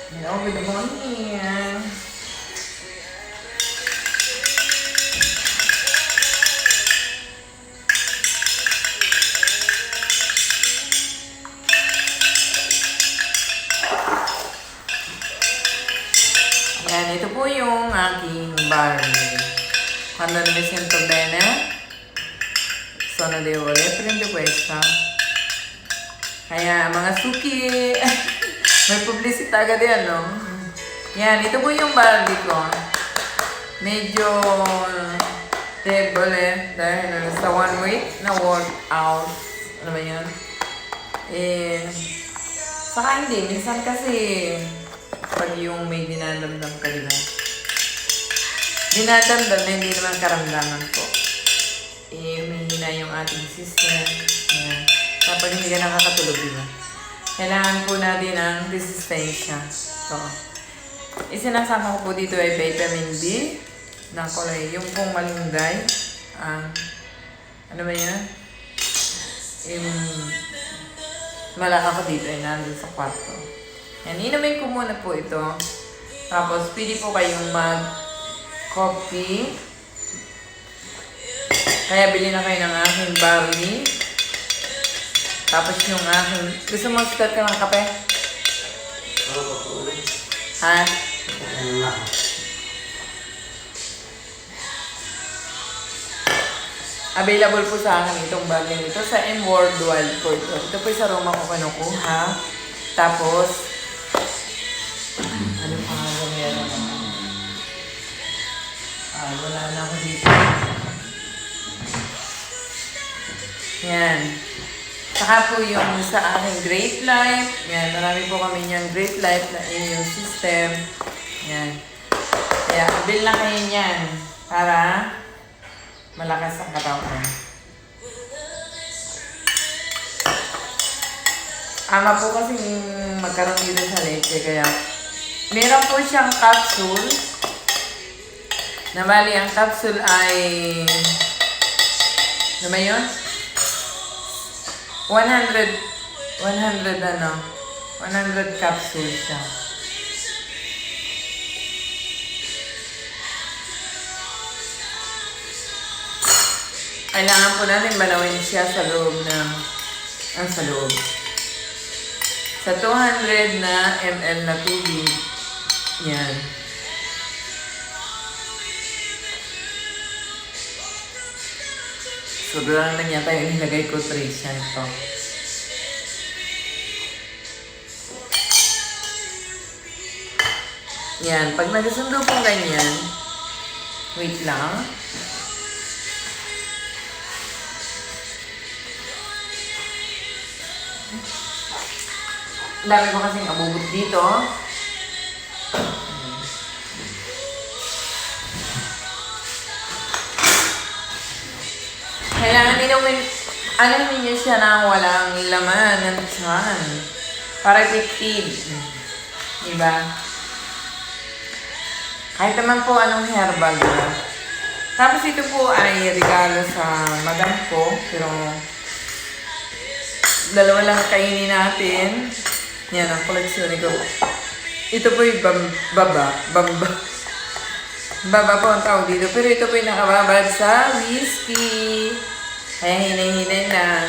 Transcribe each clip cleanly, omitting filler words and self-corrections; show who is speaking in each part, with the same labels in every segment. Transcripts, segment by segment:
Speaker 1: Hello, good morning. Yan, ito po yung aking barley. Quando non mi sento bene, sono debole, prendo questa. Kaya, mga suki, may publicita agad yan, no? Yan, ito po yung barley ko. Medyo debole dahil sa 1 week na workout. Ano ba yan? Saka hindi, minsan kasi pag yung may dinadamdam ka, diba? Dinadamdam na hindi naman karamdaman ko. Humihina yung ating system. Ayan. Kapag hindi ka nakakatulog, diba? Kailangan po natin ang resistensya. So, isinasama ko po dito ay vitamin B na kulay. Yung pong malunggay. Ano ba yan? Malaka ko dito ay nandun sa kwarto. Yan, inumin ko muna po ito. Tapos, pwede po kayong mag-coffee. Kaya bili na kayo ng aking barley. Tapos yung aking... Gusto mo start ka ng kape? Ha? Available po sa akin itong barley nito sa M Worldwide po ito. Ito po sa Roma ko kinukuha. Tapos, ano pa nga meron naman? Wala na ako dito. Yan. Saka po yung sa aking Great Life. Yan, marami po kami niyang Great Life na immune system. Yan. Kaya, bill lang kayo niyan para malakas ang katawan. Ama po kasi magkaroon dito sa leche, kaya meron po siyang capsule. Na bali, ang capsule ay ano ba yun? 100 capsule siya. Kailangan po natin balawin siya sa loob ng sa 200 na ml na tubig. Yan. Sobrang lang yata yung nilagay ko 3 siya ito. Yan. Pag nagasundo pong ganyan, wait lang. Ang dami ko kasing abubot dito. Kailangan inumin, niyo siya na walang laman ng tiyan. Para effective. Diba? Kahit naman po anong herbal na. Tapos ito po ay regalo sa madam ko. Pero, dalawa lang kainin natin. Yan ang koleksyon ko. Ito po yung baba po ang tawag dito. Pero ito po yung nakababad sa whiskey. Kaya hinay-hinay lang.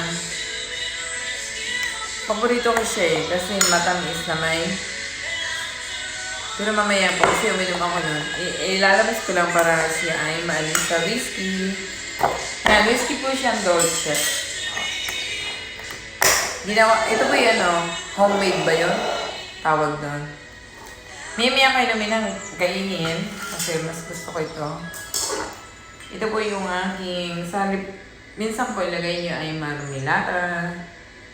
Speaker 1: Paborito ko siya eh. Kasi matamis na may. Pero mamaya po kasi uminom ako nun. Ilalabas ko lang para siya ay maalis sa whiskey. Yan, whiskey po siyang dolce. Ito po yung homemade ba yun? Tawag doon. Maya kayo namin ang kainin. Kasi mas gusto ko ito. Ito po yung aking minsan po ilagay nyo ay marmelada.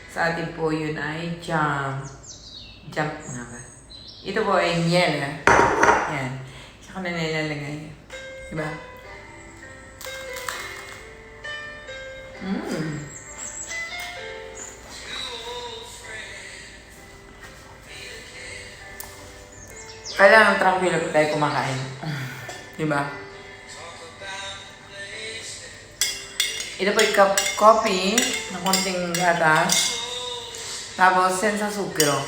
Speaker 1: Sa atin po yun ay jam. Jam nga ba? Ito po ay miel. Yan. Saka na nilalagay. Diba? Kailangan tranquilo po tayo kumakain. Diba? Ito po yung coffee na konting gatas. Tapos, senza sukro.